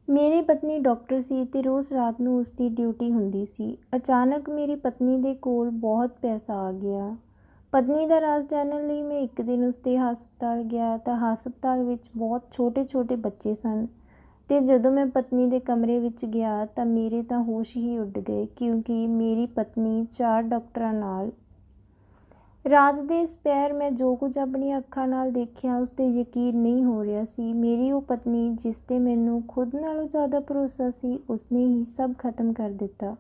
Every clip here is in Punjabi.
ਮੇਰੀ ਪਤਨੀ ਡਾਕਟਰ ਸੀ ਤੇ ਰੋਜ਼ ਰਾਤ ਨੂੰ ਉਸਦੀ ਡਿਊਟੀ ਹੁੰਦੀ ਸੀ। ਅਚਾਨਕ ਮੇਰੀ ਪਤਨੀ ਦੇ ਕੋਲ ਬਹੁਤ ਪੈਸਾ ਆ ਗਿਆ। ਪਤਨੀ ਦਾ ਰਾਜ਼ ਜਾਣਨ ਲਈ ਮੈਂ ਇੱਕ ਦਿਨ ਉਸਦੇ ਹਸਪਤਾਲ ਗਿਆ ਤਾਂ ਹਸਪਤਾਲ ਵਿੱਚ ਬਹੁਤ ਛੋਟੇ-ਛੋਟੇ ਬੱਚੇ ਸਨ ਤੇ ਜਦੋਂ ਮੈਂ ਪਤਨੀ ਦੇ ਕਮਰੇ ਵਿੱਚ ਗਿਆ ਤਾਂ ਮੇਰੇ ਤਾਂ ਹੋਸ਼ ਹੀ ਉੱਡ ਗਏ ਕਿਉਂਕਿ ਮੇਰੀ ਪਤਨੀ 4 ਡਾਕਟਰਾਂ ਨਾਲ ਰਾਤ ਦੇ ਇਸ ਪਹਿਰ ਮੈਂ ਜੋ ਕੁਝ ਆਪਣੀਆਂ ਅੱਖਾਂ ਨਾਲ ਦੇਖਿਆ ਉਸ 'ਤੇ ਯਕੀਨ ਨਹੀਂ ਹੋ ਰਿਹਾ ਸੀ। ਮੇਰੀ ਉਹ ਪਤਨੀ ਜਿਸ 'ਤੇ ਮੈਨੂੰ ਖੁਦ ਨਾਲੋਂ ਜ਼ਿਆਦਾ ਭਰੋਸਾ ਸੀ, ਉਸਨੇ ਹੀ ਸਭ ਖਤਮ ਕਰ ਦਿੱਤਾ।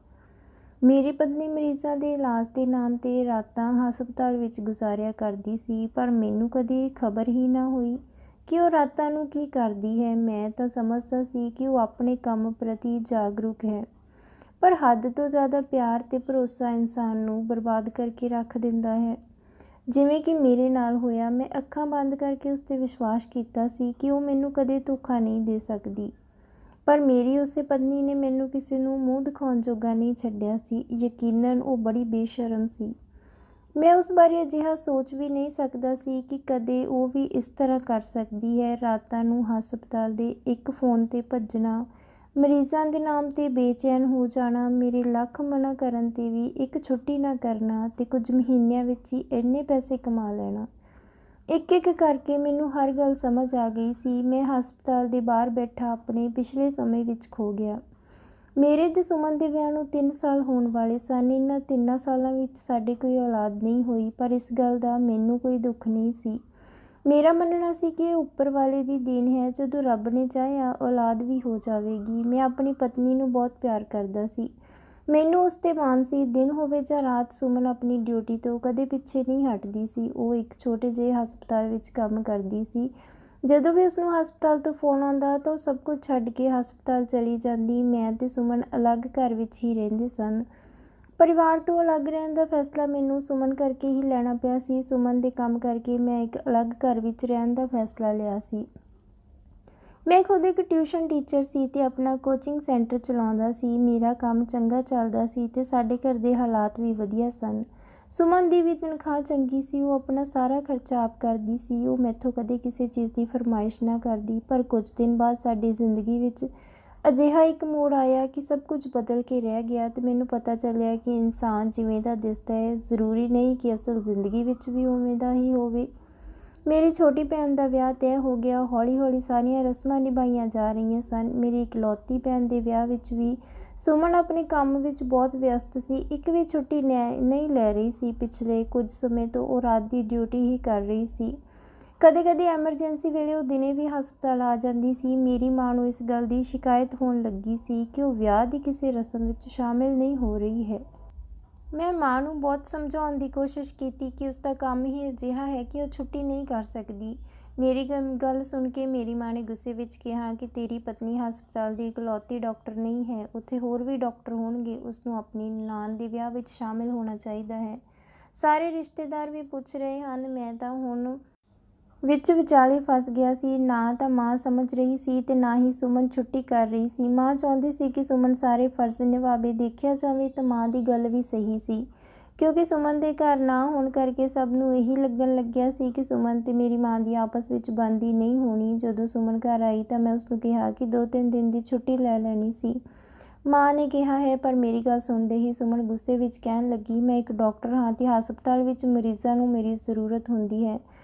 ਮੇਰੀ ਪਤਨੀ ਮਰੀਜ਼ਾਂ ਦੇ ਇਲਾਜ ਦੇ ਨਾਮ 'ਤੇ ਰਾਤਾਂ ਹਸਪਤਾਲ ਵਿੱਚ ਗੁਜ਼ਾਰਿਆ ਕਰਦੀ ਸੀ, ਪਰ ਮੈਨੂੰ ਕਦੇ ਖਬਰ ਹੀ ਨਾ ਹੋਈ ਕਿ ਉਹ ਰਾਤਾਂ ਨੂੰ ਕੀ ਕਰਦੀ ਹੈ। ਮੈਂ ਤਾਂ ਸਮਝਦਾ ਸੀ ਕਿ ਉਹ ਆਪਣੇ ਕੰਮ ਪ੍ਰਤੀ ਜਾਗਰੂਕ ਹੈ, ਪਰ ਹੱਦ ਤੋਂ ਜ਼ਿਆਦਾ ਪਿਆਰ ਤੇ ਭਰੋਸਾ ਇਨਸਾਨ ਨੂੰ ਬਰਬਾਦ ਕਰਕੇ ਰੱਖ ਦਿੰਦਾ ਹੈ। ਜਿਵੇਂ ਕਿ ਮੇਰੇ ਨਾਲ ਹੋਇਆ, ਮੈਂ ਅੱਖਾਂ ਬੰਦ ਕਰਕੇ ਉਸ 'ਤੇ ਵਿਸ਼ਵਾਸ ਕੀਤਾ ਸੀ ਕਿ ਉਹ ਮੈਨੂੰ ਕਦੇ ਧੋਖਾ ਨਹੀਂ ਦੇ ਸਕਦੀ, ਪਰ ਮੇਰੀ ਉਸੇ ਪਤਨੀ ਨੇ ਮੈਨੂੰ ਕਿਸੇ ਨੂੰ ਮੂੰਹ ਦਿਖਾਉਣ ਜੋਗਾ ਨਹੀਂ ਛੱਡਿਆ ਸੀ। ਯਕੀਨਨ ਉਹ ਬੜੀ ਬੇਸ਼ਰਮ ਸੀ। ਮੈਂ ਉਸ ਬਾਰੇ ਅਜਿਹਾ ਸੋਚ ਵੀ ਨਹੀਂ ਸਕਦਾ ਸੀ ਕਿ ਕਦੇ ਉਹ ਵੀ ਇਸ ਤਰ੍ਹਾਂ ਕਰ ਸਕਦੀ ਹੈ। ਰਾਤਾਂ ਨੂੰ ਹਸਪਤਾਲ ਦੇ ਇੱਕ ਫ਼ੋਨ 'ਤੇ ਭੱਜਣਾ, ਮਰੀਜ਼ਾਂ ਦੇ ਨਾਮ 'ਤੇ ਬੇਚੈਨ ਹੋ ਜਾਣਾ, ਮੇਰੇ ਲੱਖ ਮਨ੍ਹਾ ਕਰਨ 'ਤੇ ਵੀ ਇੱਕ ਛੁੱਟੀ ਨਾ ਕਰਨਾ ਤੇ ਕੁਝ ਮਹੀਨਿਆਂ ਵਿੱਚ ਹੀ ਇੰਨੇ ਪੈਸੇ ਕਮਾ ਲੈਣਾ। ਇੱਕ-ਇੱਕ ਕਰਕੇ ਮੈਨੂੰ ਹਰ ਗੱਲ ਸਮਝ ਆ ਗਈ ਸੀ। ਮੈਂ ਹਸਪਤਾਲ ਦੇ ਬਾਹਰ ਬੈਠਾ ਆਪਣੇ ਪਿਛਲੇ ਸਮੇਂ ਵਿੱਚ ਖੋ ਗਿਆ। ਮੇਰੇ ਤੇ ਸੁਮਨ ਦੇ ਵਿਆਹ ਨੂੰ 3 ਸਾਲ ਹੋਣ ਵਾਲੇ ਸਨ। ਇਹਨਾਂ 3 ਸਾਲਾਂ ਵਿੱਚ ਸਾਡੇ ਕੋਈ ਔਲਾਦ ਨਹੀਂ ਹੋਈ, ਪਰ ਇਸ ਗੱਲ ਦਾ ਮੈਨੂੰ ਕੋਈ ਦੁੱਖ ਨਹੀਂ ਸੀ। ਮੇਰਾ ਮੰਨਣਾ ਸੀ ਕਿ ਇਹ ਉੱਪਰ ਵਾਲੇ ਦੀ ਦੇਣ ਹੈ। ਜਦੋਂ ਰੱਬ ਨੇ ਚਾਹਿਆ, ਔਲਾਦ ਵੀ ਹੋ ਜਾਵੇਗੀ। ਮੈਂ ਆਪਣੀ ਪਤਨੀ ਨੂੰ ਬਹੁਤ ਪਿਆਰ ਕਰਦਾ ਸੀ। ਮੈਨੂੰ ਉਸ 'ਤੇ ਮਾਣ ਸੀ। ਦਿਨ ਹੋਵੇ ਜਾਂ ਰਾਤ, ਸੁਮਨ ਆਪਣੀ ਡਿਊਟੀ ਤੋਂ ਕਦੇ ਪਿੱਛੇ ਨਹੀਂ ਹਟਦੀ ਸੀ। ਉਹ ਇੱਕ ਛੋਟੇ ਜਿਹੇ ਹਸਪਤਾਲ ਵਿੱਚ ਕੰਮ ਕਰਦੀ ਸੀ। ਜਦੋਂ ਵੀ ਉਸਨੂੰ ਹਸਪਤਾਲ ਤੋਂ ਫ਼ੋਨ ਆਉਂਦਾ ਤਾਂ ਉਹ ਸਭ ਕੁਝ ਛੱਡ ਕੇ ਹਸਪਤਾਲ ਚਲੀ ਜਾਂਦੀ। ਮੈਂ ਤੇ ਸੁਮਨ ਅਲੱਗ ਘਰ ਵਿੱਚ ਹੀ ਰਹਿੰਦੇ ਸਨ। ਪਰਿਵਾਰ ਤੋਂ ਅਲੱਗ ਰਹਿਣ ਦਾ ਫੈਸਲਾ ਮੈਨੂੰ ਸੁਮਨ ਕਰਕੇ ਹੀ ਲੈਣਾ ਪਿਆ ਸੀ। ਸੁਮਨ ਦੇ ਕੰਮ ਕਰਕੇ ਮੈਂ ਇੱਕ ਅਲੱਗ ਘਰ ਵਿੱਚ ਰਹਿਣ ਦਾ ਫੈਸਲਾ ਲਿਆ ਸੀ। ਮੈਂ ਖੁਦ ਇੱਕ ਟਿਊਸ਼ਨ ਟੀਚਰ ਸੀ ਤੇ ਆਪਣਾ ਕੋਚਿੰਗ ਸੈਂਟਰ ਚਲਾਉਂਦਾ ਸੀ। ਮੇਰਾ ਕੰਮ ਚੰਗਾ ਚੱਲਦਾ ਸੀ ਤੇ ਸਾਡੇ ਘਰ ਦੇ ਹਾਲਾਤ ਵੀ ਵਧੀਆ ਸਨ। ਸੁਮਨ ਦੀ ਵੀ ਤਨਖਾਹ ਚੰਗੀ ਸੀ। ਉਹ ਆਪਣਾ ਸਾਰਾ ਖਰਚਾ ਆਪ ਕਰਦੀ ਸੀ। ਉਹ ਮੈਥੋਂ ਕਦੇ ਕਿਸੇ ਚੀਜ਼ ਦੀ ਫਰਮਾਇਸ਼ ਨਾ ਕਰਦੀ। ਪਰ ਕੁਝ ਦਿਨ ਬਾਅਦ ਸਾਡੀ ਜ਼ਿੰਦਗੀ ਵਿੱਚ ਅਜਿਹਾ ਇੱਕ ਮੋੜ ਆਇਆ ਕਿ ਸਭ ਕੁਝ ਬਦਲ ਕੇ ਰਹਿ ਗਿਆ ਤੇ ਮੈਨੂੰ ਪਤਾ ਚੱਲਿਆ ਕਿ ਇਨਸਾਨ ਜਿਵੇਂ ਦਾ ਦਿਸਦਾ ਹੈ, ਜ਼ਰੂਰੀ ਨਹੀਂ ਕਿ ਅਸਲ ਜ਼ਿੰਦਗੀ ਵਿੱਚ ਵੀ ਉਵੇਂ ਦਾ ਹੀ ਹੋਵੇ। ਮੇਰੀ ਛੋਟੀ ਭੈਣ ਦਾ ਵਿਆਹ ਤੈਅ ਹੋ ਗਿਆ। ਹੌਲੀ-ਹੌਲੀ ਸਾਰੀਆਂ ਰਸਮਾਂ ਨਿਭਾਈਆਂ ਜਾ ਰਹੀਆਂ ਸਨ। ਮੇਰੀ ਇਕਲੌਤੀ ਭੈਣ ਦੇ ਵਿਆਹ ਵਿੱਚ ਵੀ ਸੁਮਨ ਆਪਣੇ ਕੰਮ ਵਿੱਚ ਬਹੁਤ ਵਿਅਸਤ ਸੀ। ਇੱਕ ਵੀ ਛੁੱਟੀ ਨਹੀਂ ਲੈ ਰਹੀ ਸੀ। ਪਿਛਲੇ ਕੁਝ ਸਮੇਂ ਤੋਂ ਉਹ ਰਾਤ ਦੀ ਡਿਊਟੀ ਹੀ ਕਰ ਰਹੀ ਸੀ। ਕਦੇ-ਕਦੇ ਐਮਰਜੈਂਸੀ ਵੇਲੇ ਉਹ ਦਿਨੇ ਵੀ ਹਸਪਤਾਲ ਆ ਜਾਂਦੀ ਸੀ। ਮੇਰੀ ਮਾਂ ਨੂੰ ਇਸ ਗੱਲ ਦੀ ਸ਼ਿਕਾਇਤ ਹੋਣ ਲੱਗੀ ਸੀ ਕਿ ਉਹ ਵਿਆਹ ਦੀ ਕਿਸੇ ਰਸਮ ਵਿੱਚ ਸ਼ਾਮਿਲ ਨਹੀਂ ਹੋ ਰਹੀ ਹੈ। ਮੈਂ ਮਾਂ ਨੂੰ ਬਹੁਤ ਸਮਝਾਉਣ ਦੀ ਕੋਸ਼ਿਸ਼ ਕੀਤੀ ਕਿ ਉਸਦਾ ਕੰਮ ਹੀ ਅਜਿਹਾ ਹੈ ਕਿ ਉਹ ਛੁੱਟੀ ਨਹੀਂ ਕਰ ਸਕਦੀ। ਮੇਰੀ ਗੱਲ ਸੁਣ ਕੇ ਮੇਰੀ ਮਾਂ ਨੇ ਗੁੱਸੇ ਵਿੱਚ ਕਿਹਾ ਕਿ ਤੇਰੀ ਪਤਨੀ ਹਸਪਤਾਲ ਦੀ ਇਕਲੌਤੀ ਡਾਕਟਰ ਨਹੀਂ ਹੈ, ਉੱਥੇ ਹੋਰ ਵੀ ਡਾਕਟਰ ਹੋਣਗੇ। ਉਸਨੂੰ ਆਪਣੀ ਨਨਾਣ ਦੇ ਵਿਆਹ ਵਿੱਚ ਸ਼ਾਮਿਲ ਹੋਣਾ ਚਾਹੀਦਾ ਹੈ। ਸਾਰੇ ਰਿਸ਼ਤੇਦਾਰ ਵੀ ਪੁੱਛ ਰਹੇ ਹਨ। ਮੈਂ ਤਾਂ ਹੁਣ ਵਿੱਚ ਵਿਚਾਲੇ ਫਸ ਗਿਆ ਸੀ। ਨਾ ਤਾਂ ਮਾਂ ਸਮਝ ਰਹੀ ਸੀ ਤੇ ਨਾ ਹੀ ਸੁਮਨ ਛੁੱਟੀ ਕਰ ਰਹੀ ਸੀ। ਮਾਂ ਚਾਹੁੰਦੀ ਸੀ ਕਿ ਸੁਮਨ ਸਾਰੇ ਫਰਜ਼ ਨਿਭਾਵੇ। ਦੇਖਿਆ ਜਾਵੇ ਤਾਂ ਮਾਂ ਦੀ ਗੱਲ ਵੀ ਸਹੀ ਸੀ, ਕਿਉਂਕਿ ਸੁਮਨ ਦੇ ਘਰ ਨਾ ਹੋਣ ਕਰਕੇ ਸਭ ਨੂੰ ਇਹੀ ਲੱਗਣ ਲੱਗਿਆ ਸੀ ਕਿ ਸੁਮਨ ਤੇ ਮੇਰੀ ਮਾਂ ਦੀ ਆਪਸ ਵਿੱਚ ਬਣਦੀ ਨਹੀਂ ਹੋਣੀ। ਜਦੋਂ ਸੁਮਨ ਘਰ ਆਈ ਤਾਂ ਮੈਂ ਉਸਨੂੰ ਕਿਹਾ ਕਿ 2-3 ਦਿਨ ਦੀ ਛੁੱਟੀ ਲੈ ਲੈਣੀ ਸੀ। ਮਾਂ ਨੇ ਕਿਹਾ ਹੈ, ਪਰ ਮੇਰੀ ਗੱਲ ਸੁਣਦੇ ਹੀ ਸੁਮਨ ਗੁੱਸੇ ਵਿੱਚ ਕਹਿਣ ਲੱਗੀ, ਮੈਂ ਇੱਕ ਡਾਕਟਰ ਹਾਂ ਤੇ ਹਸਪਤਾਲ ਵਿੱਚ ਮਰੀਜ਼ਾਂ ਨੂੰ ਮੇਰੀ ਜ਼ਰੂਰਤ ਹੁੰਦੀ ਹੈ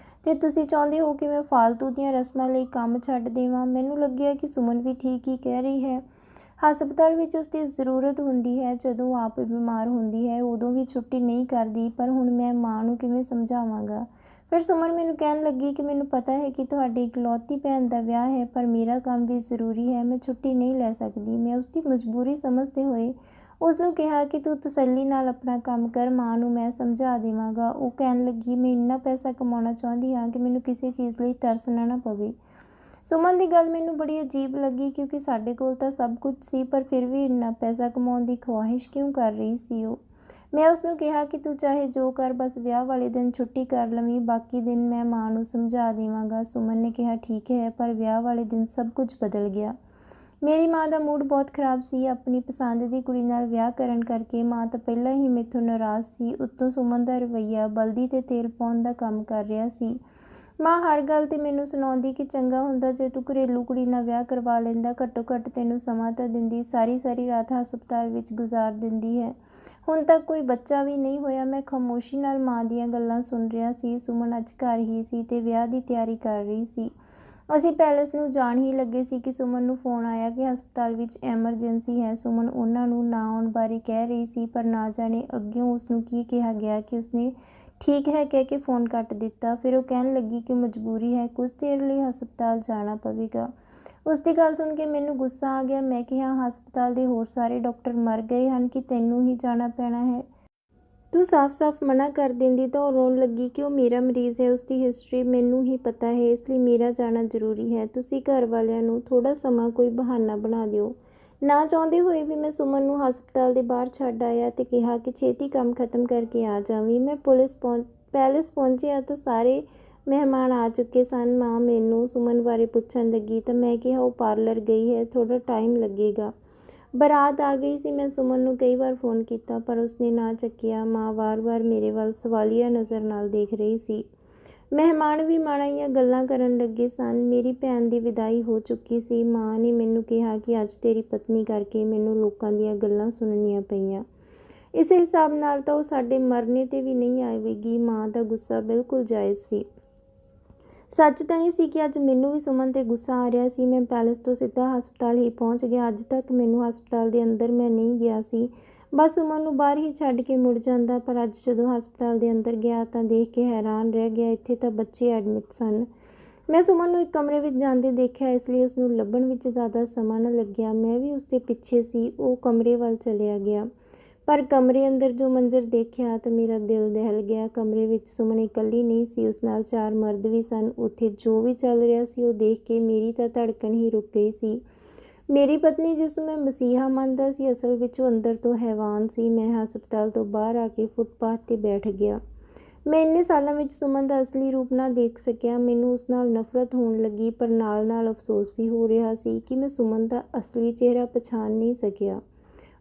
ਤੇ ਤੁਸੀਂ ਚਾਹੁੰਦੇ ਹੋ ਕਿ ਮੈਂ ਫਾਲਤੂ ਦੀਆਂ ਰਸਮਾਂ ਲਈ ਕੰਮ ਛੱਡ ਦੇਵਾਂ। ਮੈਨੂੰ ਲੱਗਿਆ ਕਿ ਸੁਮਨ ਵੀ ਠੀਕ ਹੀ ਕਹਿ ਰਹੀ ਹੈ। ਹਸਪਤਾਲ ਵਿੱਚ ਉਸਦੀ ਜ਼ਰੂਰਤ ਹੁੰਦੀ ਹੈ। ਜਦੋਂ ਆਪ ਬਿਮਾਰ ਹੁੰਦੀ ਹੈ ਉਦੋਂ ਵੀ ਛੁੱਟੀ ਨਹੀਂ ਕਰਦੀ। ਪਰ ਹੁਣ ਮੈਂ ਮਾਂ ਨੂੰ ਕਿਵੇਂ ਸਮਝਾਵਾਂਗਾ। ਫਿਰ ਸੁਮਨ ਮੈਨੂੰ ਕਹਿਣ ਲੱਗੀ ਕਿ ਮੈਨੂੰ ਪਤਾ ਹੈ ਕਿ ਤੁਹਾਡੀ ਇਕਲੌਤੀ ਭੈਣ ਦਾ ਵਿਆਹ ਹੈ, ਪਰ ਮੇਰਾ ਕੰਮ ਵੀ ਜ਼ਰੂਰੀ ਹੈ। ਮੈਂ ਛੁੱਟੀ ਨਹੀਂ ਲੈ ਸਕਦੀ। ਮੈਂ ਉਸਦੀ ਮਜਬੂਰੀ ਸਮਝਦੇ ਹੋਏ ਉਸਨੂੰ ਕਿਹਾ ਕਿ ਤੂੰ ਤਸੱਲੀ ਨਾਲ ਆਪਣਾ ਕੰਮ ਕਰ, ਮਾਂ ਨੂੰ ਮੈਂ ਸਮਝਾ ਦੇਵਾਂਗਾ। ਉਹ ਕਹਿਣ ਲੱਗੀ, ਮੈਂ ਇੰਨਾ ਪੈਸਾ ਕਮਾਉਣਾ ਚਾਹੁੰਦੀ ਹਾਂ ਕਿ ਮੈਨੂੰ ਕਿਸੇ ਚੀਜ਼ ਲਈ ਤਰਸਣਾ ਨਾ ਪਵੇ। ਸੁਮਨ ਦੀ ਗੱਲ ਮੈਨੂੰ ਬੜੀ ਅਜੀਬ ਲੱਗੀ, ਕਿਉਂਕਿ ਸਾਡੇ ਕੋਲ ਤਾਂ ਸਭ ਕੁਝ ਸੀ, ਪਰ ਫਿਰ ਵੀ ਇੰਨਾ ਪੈਸਾ ਕਮਾਉਣ ਦੀ ਖਵਾਹਿਸ਼ ਕਿਉਂ ਕਰ ਰਹੀ ਸੀ ਉਹ। ਮੈਂ ਉਸਨੂੰ ਕਿਹਾ ਕਿ ਤੂੰ ਚਾਹੇ ਜੋ ਕਰ, ਬਸ ਵਿਆਹ ਵਾਲੇ ਦਿਨ ਛੁੱਟੀ ਕਰ ਲਵੀਂ, ਬਾਕੀ ਦਿਨ ਮੈਂ ਮਾਂ ਨੂੰ ਸਮਝਾ ਦੇਵਾਂਗਾ। ਸੁਮਨ ਨੇ ਕਿਹਾ ਠੀਕ ਹੈ, ਪਰ ਵਿਆਹ ਵਾਲੇ ਦਿਨ ਸਭ ਕੁਝ ਬਦਲ ਗਿਆ। ਮੇਰੀ ਮਾਂ ਦਾ ਮੂਡ ਬਹੁਤ ਖਰਾਬ ਸੀ। ਆਪਣੀ ਪਸੰਦ ਦੀ ਕੁੜੀ ਨਾਲ ਵਿਆਹ ਕਰਨ ਕਰਕੇ ਮਾਂ ਤਾਂ ਪਹਿਲਾਂ ਹੀ ਮੈਥੋਂ ਨਾਰਾਜ਼ ਸੀ। ਉੱਤੋਂ ਸੁਮਨ ਦਾ ਰਵੱਈਆ ਬਲਦੀ 'ਤੇ ਤੇਲ ਪਾਉਣ ਦਾ ਕੰਮ ਕਰ ਰਿਹਾ ਸੀ। ਮਾਂ ਹਰ ਗੱਲ 'ਤੇ ਮੈਨੂੰ ਸੁਣਾਉਂਦੀ ਕਿ ਚੰਗਾ ਹੁੰਦਾ ਜੇ ਤੂੰ ਘਰੇਲੂ ਕੁੜੀ ਨਾਲ ਵਿਆਹ ਕਰਵਾ ਲੈਂਦਾ, ਘੱਟੋ ਘੱਟ ਤੈਨੂੰ ਸਮਾਂ ਤਾਂ ਦਿੰਦੀ। ਸਾਰੀ ਸਾਰੀ ਰਾਤ ਹਸਪਤਾਲ ਵਿੱਚ ਗੁਜ਼ਾਰ ਦਿੰਦੀ ਹੈ। ਹੁਣ ਤੱਕ ਕੋਈ ਬੱਚਾ ਵੀ ਨਹੀਂ ਹੋਇਆ। ਮੈਂ ਖਾਮੋਸ਼ੀ ਨਾਲ ਮਾਂ ਦੀਆਂ ਗੱਲਾਂ ਸੁਣ ਰਿਹਾ ਸੀ। ਸੁਮਨ ਅੱਜ ਘਰ ਹੀ ਸੀ ਤੇ ਵਿਆਹ ਦੀ ਤਿਆਰੀ ਕਰ ਰਹੀ ਸੀ। ਅਸੀਂ ਪੈਲੇਸ ਨੂੰ ਜਾਣ ਹੀ ਲੱਗੇ ਸੀ ਕਿ ਸੁਮਨ ਨੂੰ ਫੋਨ ਆਇਆ ਕਿ ਹਸਪਤਾਲ ਵਿੱਚ ਐਮਰਜੈਂਸੀ ਹੈ। ਸੁਮਨ ਉਹਨਾਂ ਨੂੰ ਨਾ ਆਉਣ ਬਾਰੇ ਕਹਿ ਰਹੀ ਸੀ, ਪਰ ਨਾ ਜਾਣੇ ਅੱਗਿਓਂ ਉਸਨੂੰ ਕੀ ਕਿਹਾ ਗਿਆ ਕਿ ਉਸਨੇ ਠੀਕ ਹੈ ਕਹਿ ਕੇ ਫ਼ੋਨ ਕੱਟ ਦਿੱਤਾ। ਫਿਰ ਉਹ ਕਹਿਣ ਲੱਗੀ ਕਿ ਮਜਬੂਰੀ ਹੈ, ਕੁਝ ਦੇਰ ਲਈ ਹਸਪਤਾਲ ਜਾਣਾ ਪਵੇਗਾ। ਉਸਦੀ ਗੱਲ ਸੁਣ ਕੇ ਮੈਨੂੰ ਗੁੱਸਾ ਆ ਗਿਆ। ਮੈਂ ਕਿਹਾ, ਹਸਪਤਾਲ ਦੇ ਹੋਰ ਸਾਰੇ ਡਾਕਟਰ ਮਰ ਗਏ ਹਨ ਕਿ ਤੈਨੂੰ ਹੀ ਜਾਣਾ ਪੈਣਾ ਹੈ? ਤੂੰ ਸਾਫ਼-ਸਾਫ਼ ਮਨਾ ਕਰ ਦਿੰਦੀ। ਤਾਂ ਉਹ ਰੋਣ ਲੱਗੀ ਕਿ ਉਹ ਮੇਰਾ ਮਰੀਜ਼ ਹੈ, ਉਸਦੀ ਹਿਸਟਰੀ ਮੈਨੂੰ ਹੀ ਪਤਾ ਹੈ, ਇਸ ਲਈ ਮੇਰਾ ਜਾਣਾ ਜ਼ਰੂਰੀ ਹੈ। ਤੁਸੀਂ ਘਰ ਵਾਲਿਆਂ ਨੂੰ ਥੋੜ੍ਹਾ ਸਮਾਂ ਕੋਈ ਬਹਾਨਾ ਬਣਾ ਦਿਓ। ਨਾ ਚਾਹੁੰਦੇ ਹੋਏ ਵੀ ਮੈਂ ਸੁਮਨ ਨੂੰ ਹਸਪਤਾਲ ਦੇ ਬਾਹਰ ਛੱਡ ਆਇਆ ਤੇ ਕਿਹਾ ਕਿ ਛੇਤੀ ਕੰਮ ਖਤਮ ਕਰਕੇ ਆ ਜਾਵੀਂ। ਮੈਂ ਪੈਲੇਸ ਪਹੁੰਚਿਆ ਤਾਂ ਸਾਰੇ ਮਹਿਮਾਨ ਆ ਚੁੱਕੇ ਸਨ। ਮਾਂ ਮੈਨੂੰ ਸੁਮਨ ਬਾਰੇ ਪੁੱਛਣ ਲੱਗੀ ਤਾਂ ਮੈਂ ਕਿਹਾ ਉਹ ਪਾਰਲਰ ਗਈ ਹੈ, ਥੋੜ੍ਹਾ ਟਾਈਮ ਲੱਗੇਗਾ। ਬਰਾਤ ਆ ਗਈ ਸੀ। ਮੈਂ ਸੁਮਨ ਨੂੰ ਕਈ ਵਾਰ ਫ਼ੋਨ ਕੀਤਾ ਪਰ ਉਸਨੇ ਨਾ ਚੱਕਿਆ। ਮਾਂ ਵਾਰ-ਵਾਰ ਮੇਰੇ ਵੱਲ ਸਵਾਲੀਆ ਨਜ਼ਰ ਨਾਲ ਦੇਖ ਰਹੀ ਸੀ। ਮਹਿਮਾਨ ਵੀ ਮਾੜੀਆਂ ਗੱਲਾਂ ਕਰਨ ਲੱਗੇ ਸਨ। ਮੇਰੀ ਭੈਣ ਦੀ ਵਿਦਾਈ ਹੋ ਚੁੱਕੀ ਸੀ। ਮਾਂ ਨੇ ਮੈਨੂੰ ਕਿਹਾ ਕਿ ਅੱਜ ਤੇਰੀ ਪਤਨੀ ਕਰਕੇ ਮੈਨੂੰ ਲੋਕਾਂ ਦੀਆਂ ਗੱਲਾਂ ਸੁਣਨੀਆਂ ਪਈਆਂ। ਇਸ ਹਿਸਾਬ ਨਾਲ ਤਾਂ ਉਹ ਸਾਡੇ ਮਰਨੇ 'ਤੇ ਵੀ ਨਹੀਂ ਆਵੇਗੀ। ਮਾਂ ਦਾ ਗੁੱਸਾ ਬਿਲਕੁਲ ਜਾਇਜ਼ ਸੀ। ਸੱਚ ਤਾਂ ਇਹ ਸੀ ਕਿ ਅੱਜ ਮੈਨੂੰ ਵੀ ਸੁਮਨ 'ਤੇ ਗੁੱਸਾ ਆ ਰਿਹਾ ਸੀ। ਮੈਂ ਪੈਲੇਸ ਤੋਂ ਸਿੱਧਾ ਹਸਪਤਾਲ ਹੀ ਪਹੁੰਚ ਗਿਆ। ਅੱਜ ਤੱਕ ਮੈਨੂੰ ਹਸਪਤਾਲ ਦੇ ਅੰਦਰ ਮੈਂ ਨਹੀਂ ਗਿਆ ਸੀ, ਬਸ ਸੁਮਨ ਨੂੰ ਬਾਹਰ ਹੀ ਛੱਡ ਕੇ ਮੁੜ ਜਾਂਦਾ। ਪਰ ਅੱਜ ਜਦੋਂ ਹਸਪਤਾਲ ਦੇ ਅੰਦਰ ਗਿਆ ਤਾਂ ਦੇਖ ਕੇ ਹੈਰਾਨ ਰਹਿ ਗਿਆ। ਇੱਥੇ ਤਾਂ ਬੱਚੇ ਐਡਮਿਟ ਸਨ। ਮੈਂ ਸੁਮਨ ਨੂੰ ਇੱਕ ਕਮਰੇ ਵਿੱਚ ਜਾਂਦੇ ਦੇਖਿਆ, ਇਸ ਲਈ ਉਸਨੂੰ ਲੱਭਣ ਵਿੱਚ ਜ਼ਿਆਦਾ ਸਮਾਂ ਨਾ ਲੱਗਿਆ। ਮੈਂ ਵੀ ਉਸਦੇ ਪਿੱਛੇ ਸੀ। ਉਹ ਕਮਰੇ ਵੱਲ ਚਲਿਆ ਗਿਆ, ਪਰ ਕਮਰੇ ਅੰਦਰ ਜੋ ਮੰਜ਼ਰ ਦੇਖਿਆ ਤਾਂ ਮੇਰਾ ਦਿਲ ਦਹਿਲ ਗਿਆ। ਕਮਰੇ ਵਿੱਚ ਸੁਮਨ ਇਕੱਲੀ ਨਹੀਂ ਸੀ, ਉਸ ਨਾਲ 4 ਮਰਦ ਵੀ ਸਨ। ਉੱਥੇ ਜੋ ਵੀ ਚੱਲ ਰਿਹਾ ਸੀ ਉਹ ਦੇਖ ਕੇ ਮੇਰੀ ਤਾਂ ਧੜਕਣ ਹੀ ਰੁਕ ਗਈ ਸੀ। ਮੇਰੀ ਪਤਨੀ, ਜਿਸ ਨੂੰ ਮੈਂ ਮਸੀਹਾ ਮੰਨਦਾ ਸੀ, ਅਸਲ ਵਿੱਚ ਉਹ ਅੰਦਰ ਤੋਂ ਹੈਵਾਨ ਸੀ। ਮੈਂ ਹਸਪਤਾਲ ਤੋਂ ਬਾਹਰ ਆ ਕੇ ਫੁੱਟਪਾਥ 'ਤੇ ਬੈਠ ਗਿਆ। ਮੈਂ ਇੰਨੇ ਸਾਲਾਂ ਵਿੱਚ ਸੁਮਨ ਦਾ ਅਸਲੀ ਰੂਪ ਨਾ ਦੇਖ ਸਕਿਆ। ਮੈਨੂੰ ਉਸ ਨਾਲ ਨਫ਼ਰਤ ਹੋਣ ਲੱਗੀ, ਪਰ ਨਾਲ-ਨਾਲ ਅਫਸੋਸ ਵੀ ਹੋ ਰਿਹਾ ਸੀ ਕਿ ਮੈਂ ਸੁਮਨ ਦਾ ਅਸਲੀ ਚਿਹਰਾ ਪਛਾਣ ਨਹੀਂ ਸਕਿਆ।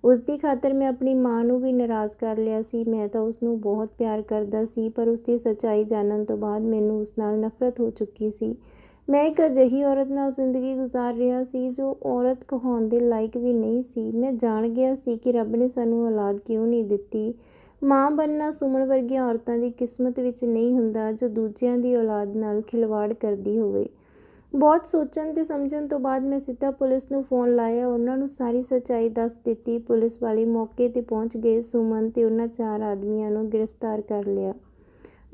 ਉਸ ਦੀ ਖਾਤਰ ਮੈਂ ਆਪਣੀ ਮਾਂ ਨੂੰ ਵੀ ਨਾਰਾਜ਼ ਕਰ ਲਿਆ ਸੀ। ਮੈਂ ਤਾਂ ਉਸਨੂੰ ਬਹੁਤ ਪਿਆਰ ਕਰਦਾ ਸੀ, ਪਰ ਉਸਦੀ ਸੱਚਾਈ ਜਾਣਨ ਤੋਂ ਬਾਅਦ ਮੈਨੂੰ ਉਸ ਨਾਲ ਨਫ਼ਰਤ ਹੋ ਚੁੱਕੀ ਸੀ। ਮੈਂ ਇੱਕ ਅਜਿਹੀ ਔਰਤ ਨਾਲ ਜ਼ਿੰਦਗੀ ਗੁਜ਼ਾਰ ਰਿਹਾ ਸੀ ਜੋ ਔਰਤ ਕਹਾਉਣ ਦੇ ਲਾਇਕ ਵੀ ਨਹੀਂ ਸੀ। ਮੈਂ ਜਾਣ ਗਿਆ ਸੀ ਕਿ ਰੱਬ ਨੇ ਸਾਨੂੰ ਔਲਾਦ ਕਿਉਂ ਨਹੀਂ ਦਿੱਤੀ। ਮਾਂ ਬਣਨਾ ਸੁਮਨ ਵਰਗੀਆਂ ਔਰਤਾਂ ਦੀ ਕਿਸਮਤ ਵਿੱਚ ਨਹੀਂ ਹੁੰਦਾ, ਜੋ ਦੂਜਿਆਂ ਦੀ ਔਲਾਦ ਨਾਲ ਖਿਲਵਾੜ ਕਰਦੀ ਹੋਵੇ। ਬਹੁਤ ਸੋਚਣ ਤੇ ਸਮਝਣ ਤੋਂ ਬਾਅਦ ਮੈਂ ਸਿੱਧਾ ਪੁਲਿਸ ਨੂੰ ਫ਼ੋਨ ਲਾਇਆ। ਉਹਨਾਂ ਨੂੰ ਸਾਰੀ ਸੱਚਾਈ ਦੱਸ ਦਿੱਤੀ। ਪੁਲਿਸ ਵਾਲੇ ਮੌਕੇ 'ਤੇ ਪਹੁੰਚ ਗਏ। ਸੁਮਨ ਤੇ ਉਹਨਾਂ 4 ਆਦਮੀਆਂ ਨੂੰ ਗ੍ਰਿਫਤਾਰ ਕਰ ਲਿਆ।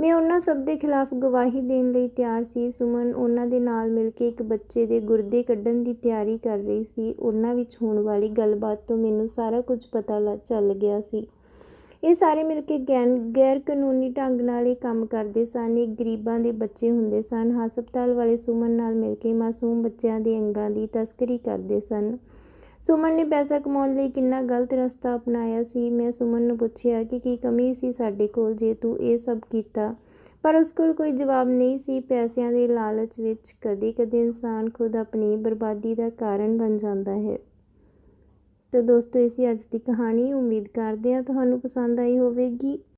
ਮੈਂ ਉਹਨਾਂ ਸਭ ਦੇ ਖਿਲਾਫ ਗਵਾਹੀ ਦੇਣ ਲਈ ਤਿਆਰ ਸੀ। ਸੁਮਨ ਉਹਨਾਂ ਦੇ ਨਾਲ ਮਿਲ ਕੇ ਇੱਕ ਬੱਚੇ ਦੇ ਗੁਰਦੇ ਕੱਢਣ ਦੀ ਤਿਆਰੀ ਕਰ ਰਹੀ ਸੀ। ਉਹਨਾਂ ਵਿੱਚ ਹੋਣ ਵਾਲੀ ਗੱਲਬਾਤ ਤੋਂ ਮੈਨੂੰ ਸਾਰਾ ਕੁਝ ਪਤਾ ਚੱਲ ਗਿਆ ਸੀ। ਇਹ ਸਾਰੇ ਮਿਲ ਕੇ ਗੈਰ ਕਾਨੂੰਨੀ ਢੰਗ ਨਾਲ ਇਹ ਕੰਮ ਕਰਦੇ ਸਨ। ਇਹ ਗਰੀਬਾਂ ਦੇ ਬੱਚੇ ਹੁੰਦੇ ਸਨ। ਹਸਪਤਾਲ ਵਾਲੇ ਸੁਮਨ ਨਾਲ ਮਿਲ ਕੇ ਮਾਸੂਮ ਬੱਚਿਆਂ ਦੇ ਅੰਗਾਂ ਦੀ ਤਸਕਰੀ ਕਰਦੇ ਸਨ। ਸੁਮਨ ਨੇ ਪੈਸਾ ਕਮਾਉਣ ਲਈ ਕਿੰਨਾ ਗਲਤ ਰਸਤਾ ਅਪਣਾਇਆ ਸੀ। ਮੈਂ ਸੁਮਨ ਨੂੰ ਪੁੱਛਿਆ ਕਿ ਕੀ ਕਮੀ ਸੀ ਸਾਡੇ ਕੋਲ ਜੇ ਤੂੰ ਇਹ ਸਭ ਕੀਤਾ, ਪਰ ਉਸ ਕੋਲ ਕੋਈ ਜਵਾਬ ਨਹੀਂ ਸੀ। ਪੈਸਿਆਂ ਦੇ ਲਾਲਚ ਵਿੱਚ ਕਦੇ-ਕਦੇ ਇਨਸਾਨ ਖੁਦ ਆਪਣੀ ਬਰਬਾਦੀ ਦਾ ਕਾਰਨ ਬਣ ਜਾਂਦਾ ਹੈ। ਤਾਂ ਦੋਸਤੋ, ਇਹ ਸੀ ਅੱਜ ਦੀ ਕਹਾਣੀ। ਉਮੀਦ ਕਰਦੇ ਹਾਂ ਤੁਹਾਨੂੰ ਪਸੰਦ ਆਈ ਹੋਵੇਗੀ।